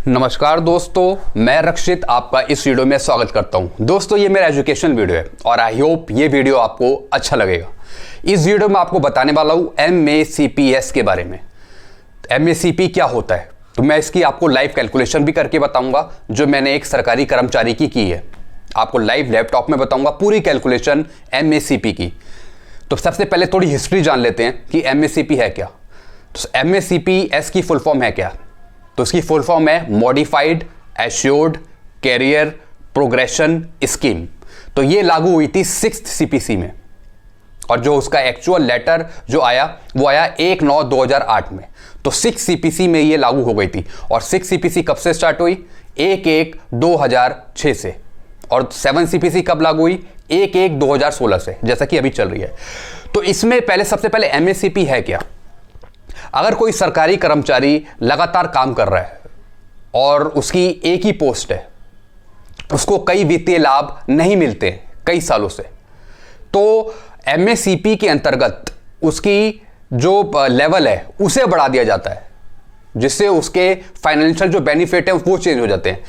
नमस्कार दोस्तों, मैं रक्षित आपका इस वीडियो में स्वागत करता हूं। दोस्तों, ये मेरा एजुकेशन वीडियो है और आई होप ये वीडियो आपको अच्छा लगेगा। इस वीडियो में आपको बताने वाला हूं MACPS के बारे में। MACP क्या होता है, तो मैं इसकी आपको लाइव कैलकुलेशन भी करके बताऊंगा जो मैंने एक सरकारी कर्मचारी की है। आपको लाइव लैपटॉप में बताऊंगा पूरी कैलकुलेशन MACP की। तो सबसे पहले थोड़ी हिस्ट्री जान लेते हैं कि MACP है क्या। तो MACPS की फुल फॉर्म है क्या, तो इसकी फुल फॉर्म है modified assured career progression scheme. तो ये लागू हुई थी 6th CPC में और जो उसका एक्चुअल लेटर जो आया वो आया 1/9/2008 में। तो 6th CPC में ये लागू हो गई थी। और 6th CPC कब से स्टार्ट हुई? 1/1/2006 से। और 7th CPC कब लागू हुई? 1/1/2016 से, जैसा कि अभी चल रही है। तो इसमें सबसे पहले MACP है क्या। अगर कोई सरकारी कर्मचारी लगातार काम कर रहा है और उसकी एक ही पोस्ट है, उसको कई वित्तीय लाभ नहीं मिलते कई सालों से, तो MACP के अंतर्गत उसकी जो लेवल है उसे बढ़ा दिया जाता है, जिससे उसके फाइनेंशियल जो बेनिफिट है वो चेंज हो जाते हैं।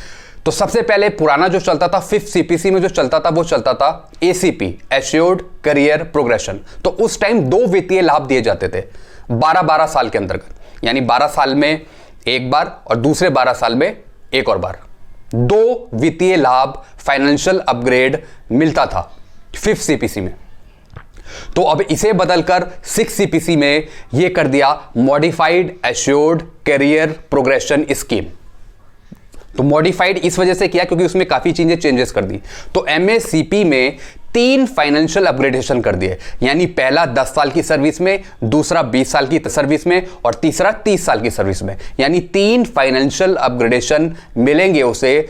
तो सबसे पहले पुराना जो चलता था 5th CPC में जो चलता था वो चलता था ACP एश्योर्ड करियर प्रोग्रेशन। तो उस टाइम 2 वित्तीय लाभ दिए जाते थे 12-12 साल के अंतर्गत, यानी 12 साल में एक बार और दूसरे 12 साल में एक और बार 2 वित्तीय लाभ फाइनेंशियल अपग्रेड मिलता था 5th CPC में। तो अब इसे बदलकर 6th CPC में यह कर दिया modified assured career progression scheme. तो मॉडिफाइड इस वजह से किया क्योंकि उसमें काफी चीजें चेंजेस कर दी। तो MACP में 3 फाइनेंशियल अपग्रेडेशन कर दिए, यानी पहला 10 साल की सर्विस में, दूसरा 20 साल की सर्विस में और तीसरा 30 साल की सर्विस में, यानी 3 फाइनेंशियल अपग्रेडेशन मिलेंगे उसे।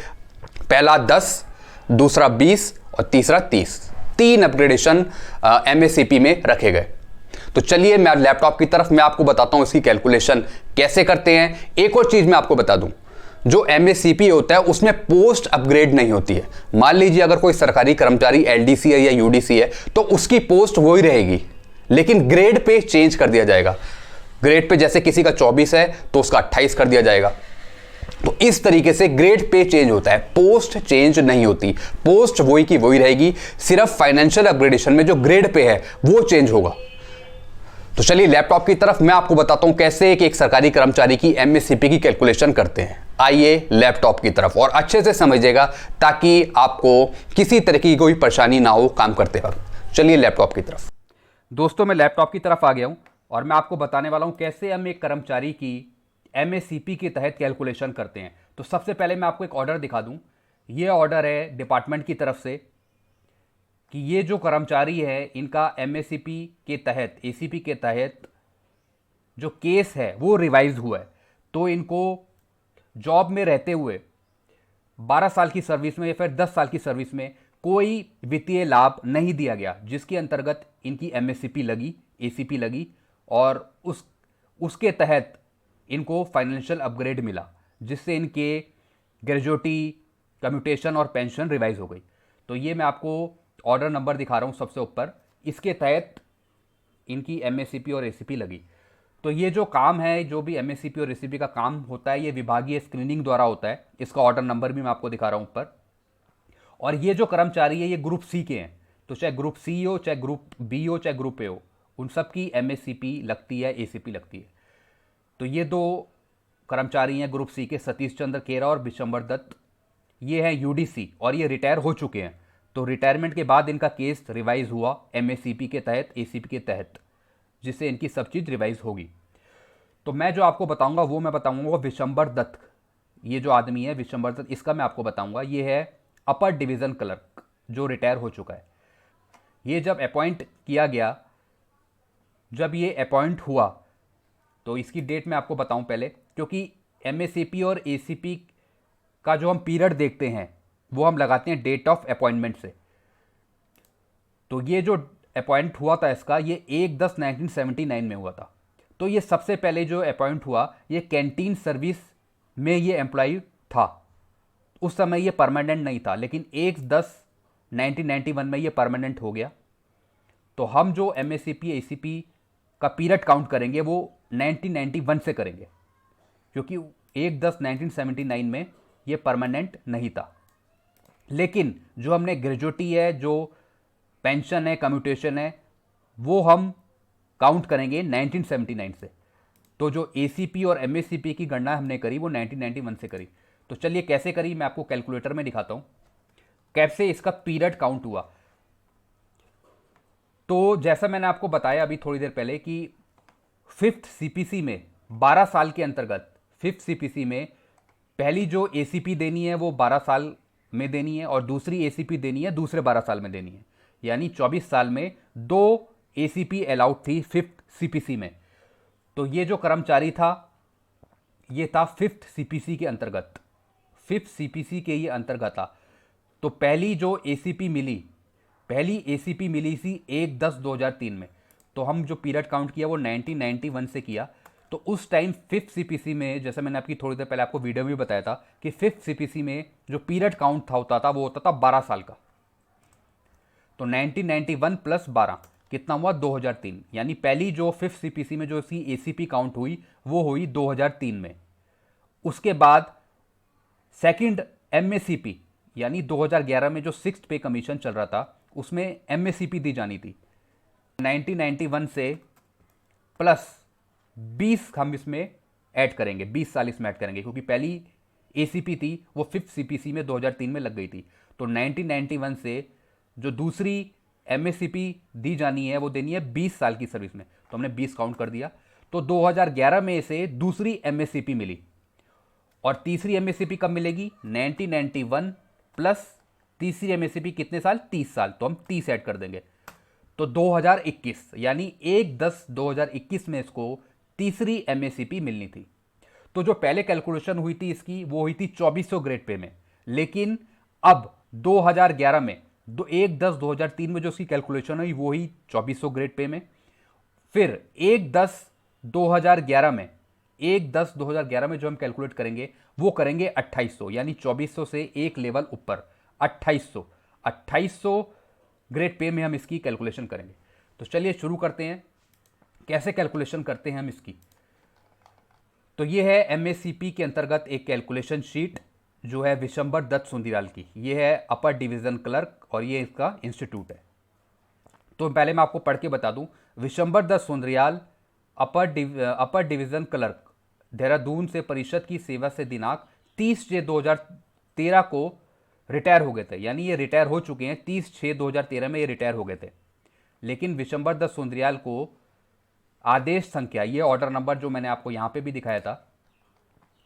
पहला 10, दूसरा 20 और तीसरा 30। 3 अपग्रेडेशन MACP में रखे गए। तो चलिए मैं लैपटॉप की तरफ मैं आपको बताता हूं इसकी कैलकुलेशन कैसे करते हैं। एक और चीज मैं आपको बता दूं, जो MACP होता है उसमें पोस्ट अपग्रेड नहीं होती है। मान लीजिए अगर कोई सरकारी कर्मचारी LDC है या UDC है तो उसकी पोस्ट वही रहेगी, लेकिन ग्रेड पे चेंज कर दिया जाएगा। ग्रेड पे जैसे किसी का 24 है तो उसका 28 कर दिया जाएगा। तो इस तरीके से ग्रेड पे चेंज होता है, पोस्ट चेंज नहीं होती। पोस्ट वही की वही रहेगी, सिर्फ फाइनेंशियल अपग्रेडेशन में जो ग्रेड पे है वो चेंज होगा। तो चलिए लैपटॉप की तरफ मैं आपको बताता हूं कैसे एक सरकारी कर्मचारी की MACP की कैलकुलेशन करते हैं। आइए लैपटॉप की तरफ और अच्छे से समझिएगा ताकि आपको किसी तरह की कोई परेशानी ना हो काम करते वक्त। चलिए लैपटॉप की तरफ। दोस्तों, मैं लैपटॉप की तरफ आ गया हूं और मैं आपको बताने वाला हूं कैसे हम एक कर्मचारी की MACP के तहत कैलकुलेशन करते हैं। तो सबसे पहले मैं आपको एक ऑर्डर दिखा दूं। यह ऑर्डर है डिपार्टमेंट की तरफ से कि ये जो कर्मचारी है इनका MACP के तहत ACP के तहत जो केस है वो रिवाइज हुआ है। तो इनको जॉब में रहते हुए 12 साल की सर्विस में या फिर 10 साल की सर्विस में कोई वित्तीय लाभ नहीं दिया गया, जिसके अंतर्गत इनकी MACP लगी, ACP लगी और उसके तहत इनको फाइनेंशियल अपग्रेड मिला, जिससे इनके ग्रेजुएटी, कम्यूटेशन और पेंशन रिवाइज हो गई। तो ये मैं आपको ऑर्डर नंबर दिखा रहा हूँ सबसे ऊपर, इसके तहत इनकी MACP और ACP लगी। तो ये जो काम है, जो भी MACP और ACP का काम होता है, ये विभागीय स्क्रीनिंग द्वारा होता है। इसका ऑर्डर नंबर भी मैं आपको दिखा रहा हूँ ऊपर। और ये जो कर्मचारी है ये ग्रुप C के हैं, तो चाहे ग्रुप C हो, चाहे ग्रुप B हो, चाहे ग्रुप A हो, उन सब की MACP लगती है, ACP लगती है। तो ये 2 कर्मचारी हैं ग्रुप C के, सतीश चंद्र केरा और बिशंबर दत्त। ये हैं UDC और ये रिटायर हो चुके हैं। तो रिटायरमेंट के बाद इनका केस रिवाइज हुआ MACP के तहत, ACP के तहत, जिससे इनकी सब चीज़ रिवाइज होगी। तो मैं जो आपको बताऊंगा वो मैं बताऊंगा विशंबर दत्त। ये जो आदमी है विशंबर दत्त, इसका मैं आपको बताऊंगा। ये है अपर डिवीज़न क्लर्क जो रिटायर हो चुका है। ये जब अपॉइंट किया गया, जब ये अपॉइंट हुआ, तो इसकी डेट मैं आपको बताऊं पहले, क्योंकि MACP और ACP का जो हम पीरियड देखते हैं वो हम लगाते हैं डेट ऑफ अपॉइंटमेंट से। तो ये जो अपॉइंट हुआ था इसका, ये 1/10/1979 में हुआ था। तो ये सबसे पहले जो अपॉइंट हुआ ये कैंटीन सर्विस में ये एम्प्लॉय था। उस समय ये परमानेंट नहीं था, लेकिन 1/10/1991 में ये परमानेंट हो गया। तो हम जो MACP ACP का पीरियड काउंट करेंगे वो 1991 से करेंगे, क्योंकि 1/10/1979 में ये परमानेंट नहीं था। लेकिन जो हमने ग्रेजुएटी है, जो पेंशन है, कम्यूटेशन है, वो हम काउंट करेंगे 1979 से। तो जो एसीपी और एमएससीपी की गणना हमने करी वो 1991 से करी। तो चलिए कैसे करी मैं आपको कैलकुलेटर में दिखाता हूं, कैसे इसका पीरियड काउंट हुआ। तो जैसा मैंने आपको बताया अभी थोड़ी देर पहले कि फिफ्थ सीपीसी में 12 साल के अंतर्गत, फिफ्थ सीपीसी में पहली जो एसीपी देनी है वो 12 साल में देनी है और दूसरी एसीपी देनी है दूसरे 12 साल में देनी है। यानी 24 साल में 2 एसीपी अलाउड थी फिफ्थ सीपीसी में। तो ये जो कर्मचारी था ये था फिफ्थ सीपीसी के अंतर्गत, फिफ्थ सीपीसी के ये अंतर्गत था। तो पहली जो एसीपी मिली, पहली एसीपी मिली थी 1/10/2003 में। तो हम जो पीरियड काउंट किया वो 1991 से किया। तो उस टाइम फिफ्थ सीपीसी में, जैसे मैंने आपकी थोड़ी देर पहले आपको वीडियो भी बताया था कि फिफ्थ सीपीसी में जो पीरियड काउंट होता था वो होता था 12 साल का। तो 1991 प्लस 12 कितना हुआ 2003। यानी पहली जो फिफ्थ सीपीसी में जो इसकी एसीपी काउंट हुई वो हुई 2003 में। उसके बाद सेकंड एमएसीपी यानी 2011 में जो सिक्स्थ पे कमीशन चल रहा था उसमें एमएसीपी दी जानी थी। 1991 से प्लस 20 हम इसमें ऐड करेंगे, 20 साल इसमें ऐड करेंगे, क्योंकि पहली एसीपी थी वो फिफ्थ सीपीसी में 2003 में लग गई थी। तो 1991 से जो दूसरी एमएससीपी दी जानी है वो देनी है 20 साल की सर्विस में। तो हमने 20 काउंट कर दिया। तो 2011 में से दूसरी एमएससीपी मिली और तीसरी एमएससीपी कब मिलेगी 1991 प्लस तीसरी एमएससीपी कितने साल 30 साल। तो हम 30 ऐड कर देंगे। तो 2021 यानी 1/10/2021 में इसको तीसरी एमएससीपी मिलनी थी। तो जो पहले कैलकुलेशन हुई थी इसकी वो हुई थी 2400 ग्रेड पे में। लेकिन अब 2011 में 1/10/2003 में जो उसकी कैलकुलेशन हुई वो हुई 2400 ग्रेड पे में। फिर 1/10/2011 में 1/10/2011 में जो हम कैलकुलेट करेंगे वो करेंगे 2800, यानी 2400 से एक लेवल ऊपर 2800 ग्रेड पे में हम इसकी कैलकुलेशन करेंगे। तो चलिए शुरू करते हैं, कैसे कैलकुलेशन करते हैं हम इसकी। तो ये है एमएससीपी के अंतर्गत एक कैलकुलेशन शीट जो है विशंबर दत्त सुंदीराल की। ये है अपर डिवीजन क्लर्क और ये इसका इंस्टीट्यूट है। तो पहले मैं आपको पढ़ के बता दूं, Vishambar Dutt Sundriyal upper division clerk Dehradun से परिषद की सेवा से दिनांक 30/6/2013 को रिटायर हो गए थे। यानी ये रिटायर हो चुके हैं, 30/6/2013 में ये रिटायर हो गए थे। लेकिन विशंबर दत्त सुंदरियाल को आदेश संख्या, ये ऑर्डर नंबर जो मैंने आपको यहां पे भी दिखाया था,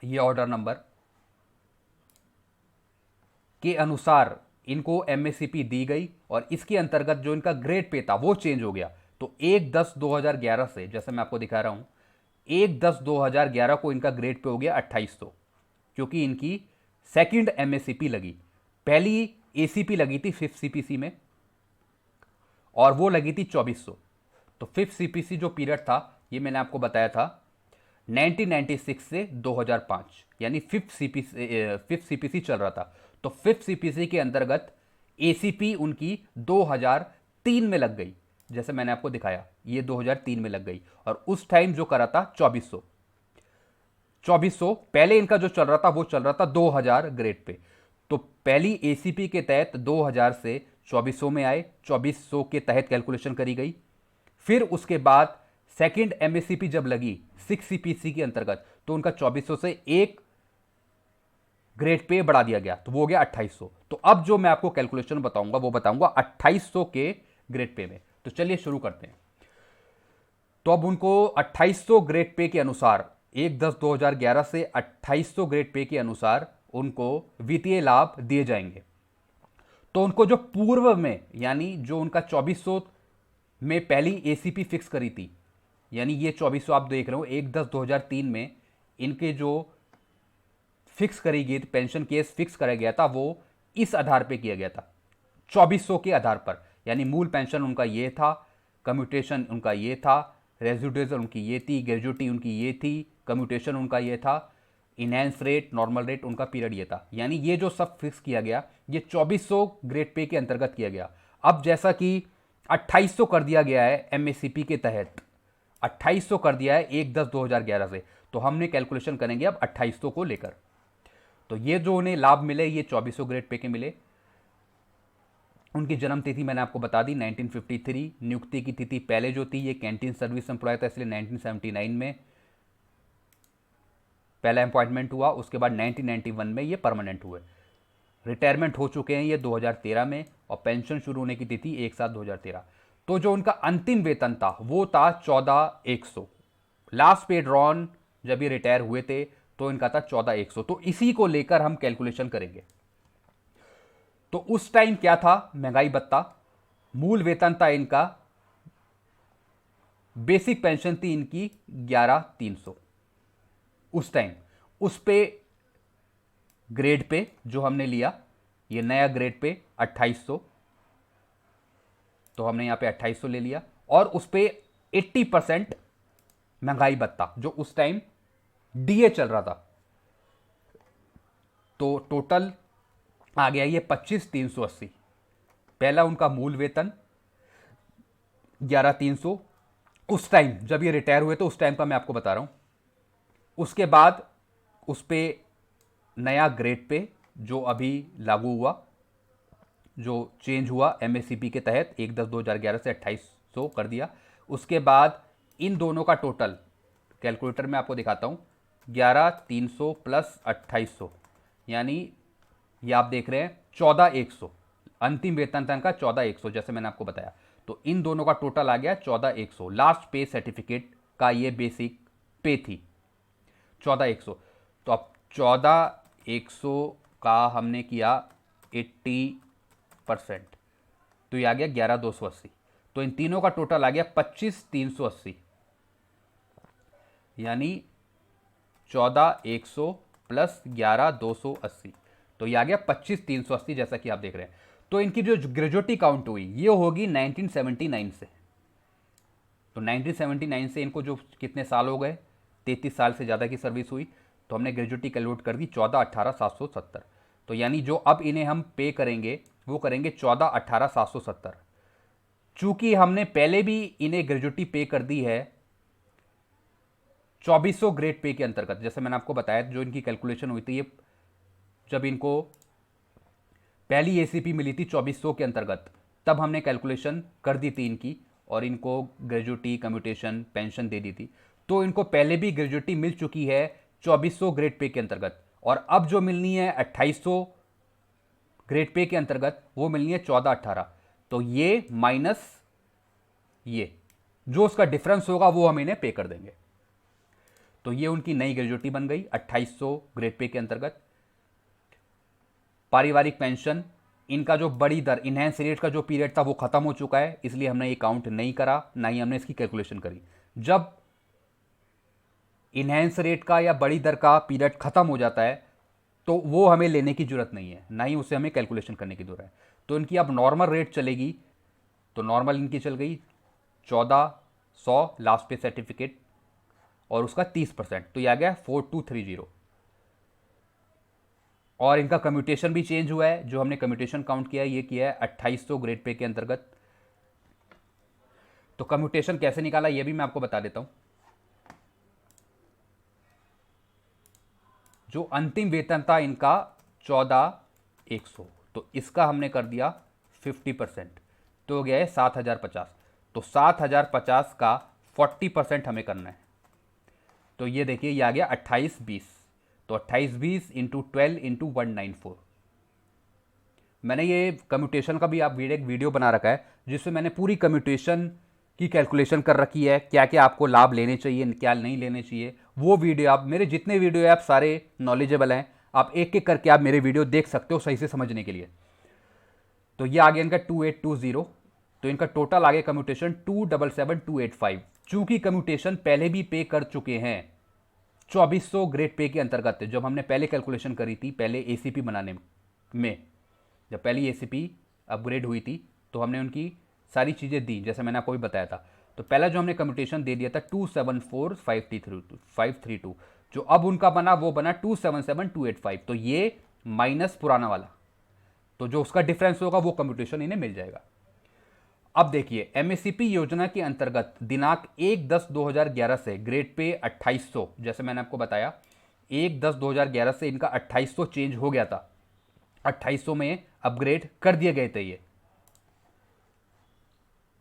ये ऑर्डर नंबर के अनुसार इनको एमएससीपी दी गई और इसके अंतर्गत जो इनका ग्रेड पे था वो चेंज हो गया। तो 1/10/2011 से, जैसे मैं आपको दिखा रहा हूं, 1/10/2011 को इनका ग्रेड पे हो गया 2800, क्योंकि इनकी सेकंड एमएससीपी लगी। पहली एसीपी लगी थी फिफ्थ सीपीसी में और वो लगी थी 2400। तो फिफ्थ सीपीसी जो पीरियड था ये मैंने आपको बताया था 1996 से 2005, यानी फिफ्थ सीपीसी चल रहा था। तो फिफ्थ सीपीसी के अंतर्गत एसीपी उनकी 2003 में लग गई, जैसे मैंने आपको दिखाया ये 2003 में लग गई। और उस टाइम जो करा था 2400 पहले इनका जो चल रहा था वो चल रहा था 2000 ग्रेड पे। तो पहली एसीपी के तहत 2000 से 2400 में आए, 2400 के तहत कैलकुलेशन करी गई। फिर उसके बाद सेकंड एमएससीपी जब लगी 6 सीपीसी के अंतर्गत तो उनका 2400 से एक ग्रेड पे बढ़ा दिया गया, तो वो हो गया 2800। तो अब जो मैं आपको कैलकुलेशन बताऊंगा वो बताऊंगा 2800 के ग्रेड पे में। तो चलिए शुरू करते हैं। तो अब उनको 2800 ग्रेड पे के अनुसार 1/10/2011 से 2800 ग्रेड पे के अनुसार उनको वित्तीय लाभ दिए जाएंगे। तो उनको जो पूर्व में, यानी जो उनका 2400 में पहली एसीपी फिक्स करी थी, यानी ये 2400 आप देख रहे हो 1/10/2003 में इनके जो फिक्स करी गई पेंशन केस फिक्स करा गया था वो इस आधार पे किया गया था 2400 के आधार पर। यानी मूल पेंशन उनका ये था, कम्यूटेशन उनका ये था, रेजिडेंस उनकी ये थी, ग्रेजुएटी उनकी ये थी, कम्यूटेशन उनका ये था, इनहेंस रेट, नॉर्मल रेट, उनका पीरियड ये था। यानी ये जो सब फिक्स किया गया ये 2400 ग्रेड पे के अंतर्गत किया गया। अब जैसा कि 2800 कर दिया गया है एमएससीपी के तहत, 2800 कर दिया है 1/10/2011 से, तो हमने कैलकुलेशन करेंगे अब 2800 को लेकर। तो ये जो उन्हें लाभ मिले ये 2400 ग्रेड पे के मिले। उनकी जन्म तिथि मैंने आपको बता दी 1953। नियुक्ति की तिथि पहले जो थी ये कैंटीन सर्विस एम्प्लॉय था, इसलिए 1979 में पहला अपॉइंटमेंट हुआ। उसके बाद 1991 में ये परमानेंट हुए। रिटायरमेंट हो चुके हैं ये 2013 में, और पेंशन शुरू होने की तिथि 1/7/2013। तो जो उनका अंतिम वेतन था वो था 14,100। लास्ट पे ड्रॉन जब ये रिटायर हुए थे तो इनका था 14,100। तो इसी को लेकर हम कैलकुलेशन करेंगे। तो उस टाइम क्या था, महंगाई भत्ता, मूल वेतन था इनका, बेसिक पेंशन थी इनकी 11,300 उस टाइम। उस पे ग्रेड पे जो हमने लिया, ये नया ग्रेड पे 2800, तो हमने यहां पे 2800 ले लिया, और उस पे 80% महंगाई भत्ता जो उस टाइम डीए चल रहा था। तो टोटल आ गया ये 25,380। पहला उनका मूल वेतन 11,300 उस टाइम जब ये रिटायर हुए तो उस टाइम का मैं आपको बता रहा हूं। उसके बाद उस पे नया ग्रेड पे जो अभी लागू हुआ, जो चेंज हुआ एमएससीपी के तहत 1/10/2011 से 2800 कर दिया। उसके बाद इन दोनों का टोटल कैलकुलेटर में आपको दिखाता हूं, 11,300 प्लस 2800, यानी ये आप देख रहे हैं 14,100। अंतिम वेतन था इनका 14,100 जैसे मैंने आपको बताया। तो इन दोनों का टोटल आ गया 14,100। लास्ट पे सर्टिफिकेट का ये बेसिक पे थी 14,100। तो अब 14,100 का हमने किया 80%, तो ये आ गया 11,280। तो इन तीनों का टोटल आ गया 25,380, यानी 14,100 प्लस 11,280, तो ये आ गया 25,380 जैसा कि आप देख रहे हैं। तो इनकी जो ग्रेजुएटी काउंट हुई ये होगी 1979 से। तो 1979 से इनको जो कितने साल हो गए, 33 साल से ज़्यादा की सर्विस हुई, तो हमने ग्रेजुएटी कैलकुलेट कर दी 14,18,770। तो यानी जो अब इन्हें हम पे करेंगे वो करेंगे 14,18,770। चूंकि हमने पहले भी इन्हें ग्रेजुएटी पे कर दी है 2400 ग्रेड पे के अंतर्गत, जैसे मैंने आपको बताया जो इनकी कैलकुलेशन हुई थी, ये जब इनको पहली एसीपी मिली थी 2400 के अंतर्गत, तब हमने कैलकुलेशन कर दी थी इनकी, और इनको ग्रेजुएटी, कम्यूटेशन, पेंशन दे दी थी। तो इनको पहले भी ग्रेजुएटी मिल चुकी है 2400 ग्रेड पे के अंतर्गत, और अब जो मिलनी है 2800 ग्रेड पे के अंतर्गत वो मिलनी है 14,18। तो ये माइनस ये जो उसका डिफरेंस होगा वो हम इन्हें पे कर देंगे। तो ये उनकी नई ग्रेजुएटी बन गई 2800 ग्रेड पे के अंतर्गत। पारिवारिक पेंशन, इनका जो बड़ी दर इनहेंस रेट का जो पीरियड था वो खत्म हो चुका है, इसलिए हमने ये काउंट नहीं करा, ना ही हमने इसकी कैलकुलेशन करी। जब इनहेंस रेट का या बड़ी दर का पीरियड खत्म हो जाता है तो वो हमें लेने की जरूरत नहीं है, ना ही उसे हमें कैलकुलेशन करने की जरूरत है। तो इनकी अब नॉर्मल रेट चलेगी, तो नॉर्मल इनकी चल गई 1400 लास्ट पे सर्टिफिकेट, और उसका 30%, तो ये आ गया 4230। और इनका कम्यूटेशन भी चेंज हुआ है, जो हमने कम्यूटेशन काउंट किया है ये किया है 2800 ग्रेड पे के अंतर्गत। तो कम्यूटेशन कैसे निकाला ये भी मैं आपको बता देता हूं। जो अंतिम वेतन था इनका 14,100, तो इसका हमने कर दिया 50%, तो हो गया है 7,050। तो 7,050 का 40% हमें करना है। तो ये देखिए ये आ गया 2820। तो 2820 इंटू 12 इंटू 194। मैंने ये कम्यूटेशन का भी आप एक वीडियो बना रखा है जिसमें मैंने पूरी कम्यूटेशन की कैलकुलेशन कर रखी है, क्या क्या आपको लाभ लेने चाहिए, क्या नहीं लेने चाहिए। वो वीडियो आप, मेरे जितने वीडियो है आप सारे नॉलेजेबल हैं, आप एक एक करके आप मेरे वीडियो देख सकते हो सही से समझने के लिए। तो ये आ गया इनका 2820। तो इनका टोटल आ गया कम्यूटेशन 277,285। चूंकि कम्यूटेशन पहले भी पे कर चुके हैं 2400 ग्रेड पे के अंतर्गत, जब हमने पहले कैलकुलेशन करी थी पहले एसीपी बनाने में, जब पहली एसीपी अपग्रेड हुई थी तो हमने उनकी सारी चीज़ें दी जैसे मैंने आपको भी बताया था। तो पहला जो हमने कम्यूटेशन दे दिया था 274,532, जो अब उनका बना वो बना 277,285। तो ये माइनस पुराना वाला, तो जो उसका डिफरेंस होगा वो कम्यूटेशन इन्हें मिल जाएगा। अब देखिए, एमएससीपी योजना के अंतर्गत दिनांक 1/10/2011 से ग्रेड पे 2800, जैसे मैंने आपको बताया 1/10/2011 से इनका 2800 चेंज हो गया था, 2800 में अपग्रेड कर दिए गए थे ये।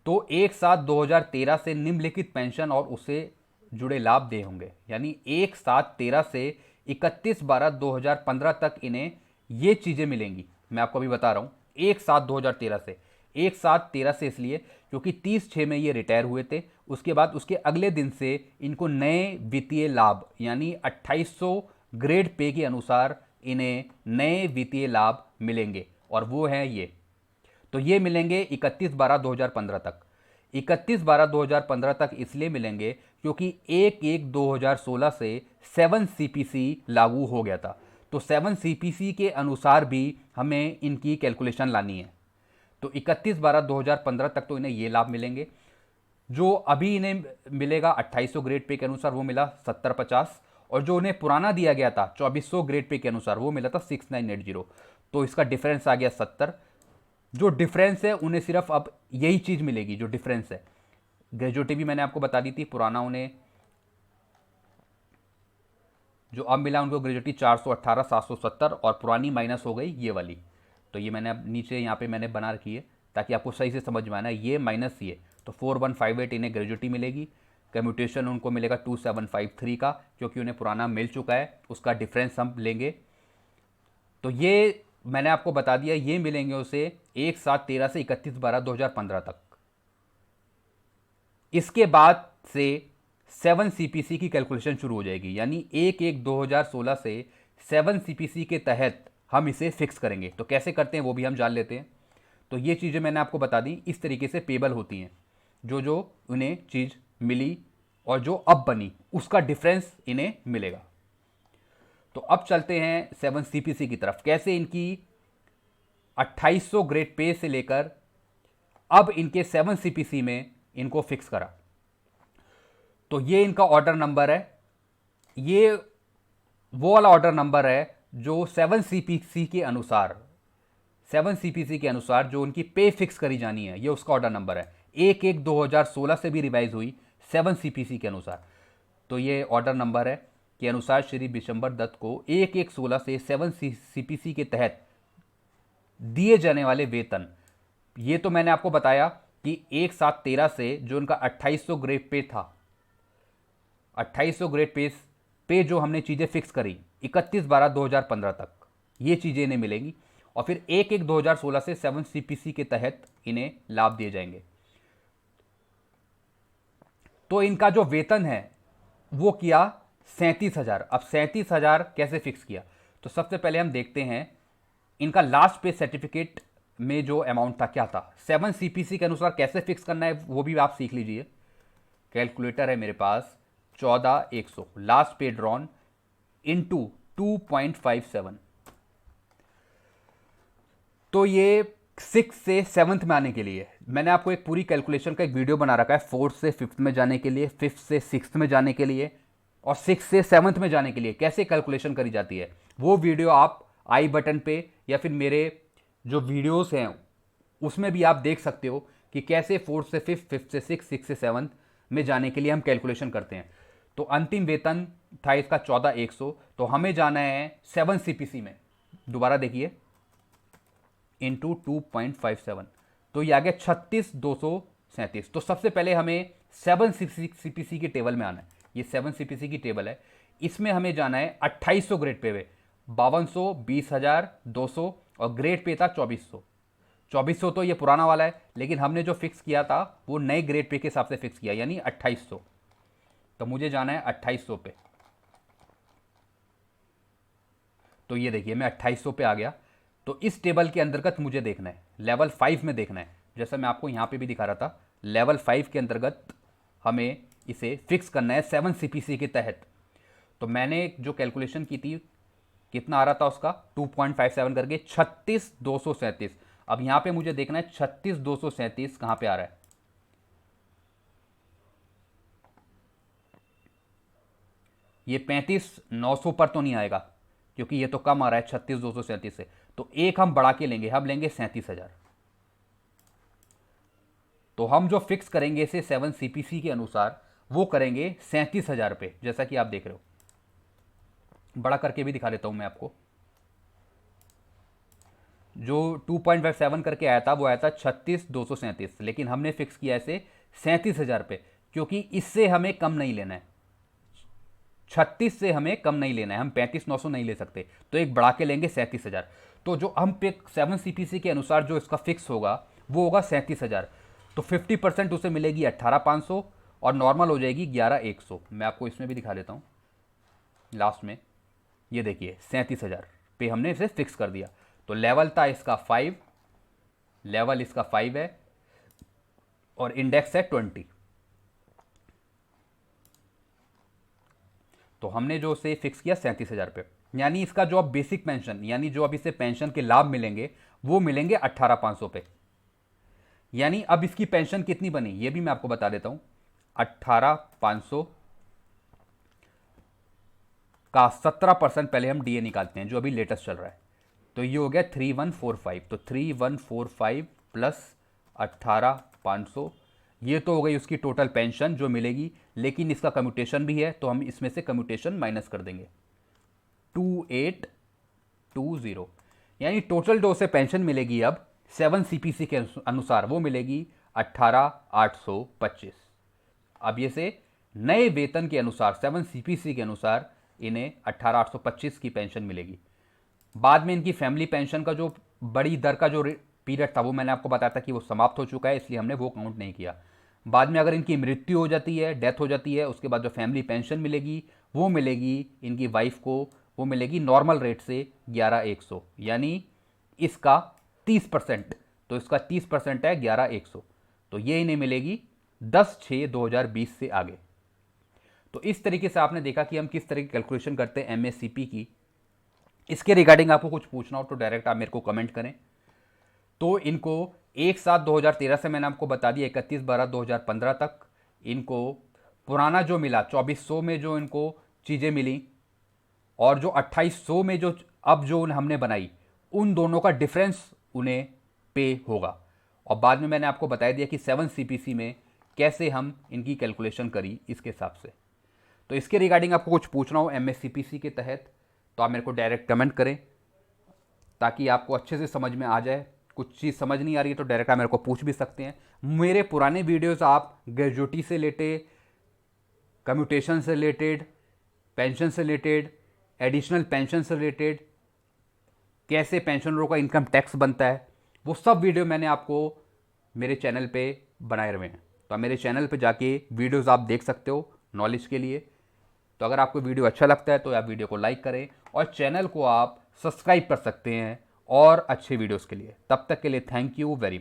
तो 1/7/2013 से निम्नलिखित पेंशन और उससे जुड़े लाभ दे होंगे, यानी 1/7/13 से 31/12/2015 तक इन्हें ये चीज़ें मिलेंगी। मैं आपको अभी बता रहा हूँ 1/7/2013 से, 1/7/13 से इसलिए क्योंकि 30/6 में ये रिटायर हुए थे। उसके बाद उसके अगले दिन से इनको नए वित्तीय लाभ, यानी 2800 ग्रेड पे के अनुसार इन्हें नए वित्तीय लाभ मिलेंगे, और वो हैं ये। तो ये मिलेंगे 31/12/2015 तक। 31/12/2015 तक इसलिए मिलेंगे क्योंकि 1/1/2016 से 7 सीपीसी लागू हो गया था। तो 7 सीपीसी के अनुसार भी हमें इनकी कैलकुलेशन लानी है। तो 31/12/2015 तक तो इन्हें ये लाभ मिलेंगे। जो अभी इन्हें मिलेगा 2800 ग्रेड पे के अनुसार वो मिला 7050, और जो उन्हें पुराना दिया गया था 2400 ग्रेड पे के अनुसार वो मिला था 6980। तो इसका डिफरेंस आ गया 70। जो डिफरेंस है उन्हें सिर्फ अब यही चीज़ मिलेगी, जो डिफरेंस है। ग्रेजुएटी भी मैंने आपको बता दी थी, पुराना उन्हें जो अब मिला उनको ग्रेजुएटी 418 770, और पुरानी माइनस हो गई ये वाली। तो ये मैंने अब नीचे यहाँ पे मैंने बना रखी है ताकि आपको सही से समझ में आना, ये माइनस ये। तो 4158 इन्हें ग्रेजुएटी मिलेगी। कम्यूटेशन उनको मिलेगा 2753 का, क्योंकि उन्हें पुराना मिल चुका है, उसका डिफरेंस हम लेंगे। तो ये मैंने आपको बता दिया, ये मिलेंगे उसे 1/7/13 से 31/12/2015 तक। इसके बाद से 7 सीपीसी की कैलकुलेशन शुरू हो जाएगी, यानी 1/1/2016 से 7 सीपीसी के तहत हम इसे फिक्स करेंगे। तो कैसे करते हैं वो भी हम जान लेते हैं। तो ये चीज़ें मैंने आपको बता दी, इस तरीके से पेबल होती हैं। जो जो उन्हें चीज़ मिली और जो अब बनी उसका डिफरेंस इन्हें मिलेगा। तो अब चलते हैं 7 सीपीसी की तरफ, कैसे इनकी 2800 ग्रेड पे से लेकर अब इनके 7 सीपीसी में इनको फिक्स करा। तो ये इनका ऑर्डर नंबर है, ये वो वाला ऑर्डर नंबर है जो 7 सीपीसी के अनुसार, 7 सीपीसी के अनुसार जो उनकी पे फिक्स करी जानी है, ये उसका ऑर्डर नंबर है। 1/1/2016 से भी रिवाइज हुई 7 सीपीसी के अनुसार। तो ये ऑर्डर नंबर है के अनुसार श्री बिशंबर दत्त को 1/1/16 से 7 सीपीसी के तहत दिए जाने वाले वेतन, ये तो मैंने आपको बताया कि 1/7/13 से जो उनका 2800 ग्रेड पे था, 2800 ग्रेड पे जो हमने चीज़ें फिक्स करी 31/12/2015 तक, ये चीज़ें इन्हें मिलेंगी। और फिर 1/1/2016 से 7 सीपीसी के तहत इन्हें लाभ दिए जाएंगे। तो इनका जो वेतन है वो किया 37,000। अब 37,000 कैसे फिक्स किया, तो सबसे पहले हम देखते हैं इनका लास्ट पे सर्टिफिकेट में जो अमाउंट था क्या था। 7 सीपीसी के अनुसार कैसे फिक्स करना है वो भी आप सीख लीजिए। कैलकुलेटर है मेरे पास, 14,100 लास्ट पे ड्रॉन इंटू 2.57। तो ये 6 से 7th में आने के लिए मैंने आपको एक पूरी कैलकुलेशन का एक वीडियो बना रखा है। 4th से 5th में जाने के लिए, 5th से 6th में जाने के लिए, और 6 से 7th में जाने के लिए कैसे कैलकुलेशन करी जाती है, वो वीडियो आप आई बटन पे या फिर मेरे जो वीडियोस हैं उसमें भी आप देख सकते हो कि कैसे 4th से 5th, 5th से 6th, 6th से 7th में जाने के लिए हम कैलकुलेशन करते हैं। तो अंतिम वेतन था इसका 14,100, तो हमें जाना है 7 सीपीसी में। दोबारा देखिए, इंटू 2.57, तो ये आ गया 36,237। तो सबसे पहले हमें 7 सीपीसी की टेबल में आना है। ये 7 सीपीसी की टेबल है, इसमें हमें जाना है 2800 ग्रेड पे, 5200, 20,200, और ग्रेड पे था 2400। 2400 तो ये पुराना वाला है, लेकिन हमने जो फिक्स किया था वो नए ग्रेड पे के हिसाब से फिक्स किया, यानी 2800। तो मुझे जाना है 2800 पे। तो ये देखिए मैं 2800 पे आ गया। तो इस टेबल के अंतर्गत मुझे देखना है, लेवल 5 में देखना है, जैसा मैं आपको यहाँ पे भी दिखा रहा था। लेवल 5 के अंतर्गत हमें इसे फिक्स करना है 7 सीपीसी के तहत। तो मैंने जो कैलकुलेशन की थी, कितना आ रहा था उसका 2.57 करके 36,237। अब यहाँ पे मुझे देखना है 36,237 कहाँ पे आ रहा है। ये 35,900 पर तो नहीं आएगा, क्योंकि ये तो कम आ रहा है 36,237 से। तो एक हम बढ़ा के लेंगे, हम लेंगे 37,000। तो हम जो फिक्स करेंगे इसे 7 CPC के अनुसार वो करेंगे 37,000 पे, जैसा कि आप देख रहे हो। बड़ा करके भी दिखा देता हूं मैं आपको। जो 2.57 करके आया था वो आया था 36,237, लेकिन हमने फिक्स किया इसे 37,000 पे, क्योंकि इससे हमें कम नहीं लेना है। 36 से हमें कम नहीं लेना है, हम 35,900 नहीं ले सकते, तो एक बढ़ा के लेंगे 37,000। तो जो हम पे 7 CPC के अनुसार जो इसका फिक्स होगा वो होगा 37,000। तो 50% उसे मिलेगी 18,500 और नॉर्मल हो जाएगी 11,100। मैं आपको इसमें भी दिखा देता हूँ लास्ट में। ये देखिए 37,000 पे हमने इसे फिक्स कर दिया। तो लेवल था इसका 5, लेवल इसका 5 है और इंडेक्स है 20। तो हमने जो उसे फिक्स किया 37,000 पे, यानी इसका जो अब बेसिक पेंशन, यानी जो अब इसे पेंशन के लाभ मिलेंगे वो मिलेंगे 18,500 पे। यानी अब इसकी पेंशन कितनी बनी ये भी मैं आपको बता देता हूं। 18,500 का 17% पहले हम डीए निकालते हैं जो अभी लेटेस्ट चल रहा है, तो ये हो गया 3145। तो 3145 प्लस 18,500, ये तो हो गई उसकी टोटल पेंशन जो मिलेगी, लेकिन इसका कम्यूटेशन भी है तो हम इसमें से कम्यूटेशन माइनस कर देंगे 2820। यानी टोटल जो उसे पेंशन मिलेगी अब 7 CPC के अनुसार वो मिलेगी 18,825। अब ये से नए वेतन के अनुसार 7 CPC के अनुसार इन्हें 18,825 की पेंशन मिलेगी। बाद में इनकी फैमिली पेंशन का जो बड़ी दर का जो पीरियड था वो मैंने आपको बताया था कि वो समाप्त हो चुका है, इसलिए हमने वो काउंट नहीं किया। बाद में अगर इनकी मृत्यु हो जाती है, डेथ हो जाती है, उसके बाद जो फैमिली पेंशन मिलेगी वो मिलेगी इनकी वाइफ को, वो मिलेगी नॉर्मल रेट से 11,100, यानी इसका 30%। तो इसका 30% है 11,100, तो ये इन्हें मिलेगी 10/6/2020 से आगे। तो इस तरीके से आपने देखा कि हम किस तरह की कैलकुलेशन करते हैं MSCP की। इसके रिगार्डिंग आपको कुछ पूछना हो तो डायरेक्ट आप मेरे को कमेंट करें। तो इनको 1/7/2013 से मैंने आपको बता दिया 31/12/2015 तक इनको पुराना जो मिला 2400 में जो इनको चीज़ें मिली, और जो 2800 में जो अब जो हमने बनाई, उन दोनों का डिफरेंस उन्हें पे होगा। और बाद में मैंने आपको बता दिया कि 7 CPC में कैसे हम इनकी कैलकुलेशन करी इसके हिसाब से। तो इसके रिगार्डिंग आपको कुछ पूछना हो MSCPC के तहत तो आप मेरे को डायरेक्ट कमेंट करें, ताकि आपको अच्छे से समझ में आ जाए। कुछ चीज़ समझ नहीं आ रही है तो डायरेक्ट आप मेरे को पूछ भी सकते हैं। मेरे पुराने वीडियोस आप ग्रेजुएटी से रिलेटेड, कम्यूटेशन से रिलेटेड, पेंशन से रिलेटेड, एडिशनल पेंशन से रिलेटेड, कैसे पेंशनरों का इनकम टैक्स बनता है, वो सब वीडियो मैंने आपको मेरे चैनल पे बनाए हुए हैं। तो आप मेरे चैनल पे जाके वीडियोस आप देख सकते हो नॉलेज के लिए। तो अगर आपको वीडियो अच्छा लगता है तो आप वीडियो को लाइक करें और चैनल को आप सब्सक्राइब कर सकते हैं और अच्छे वीडियोस के लिए। तब तक के लिए थैंक यू वेरी मच।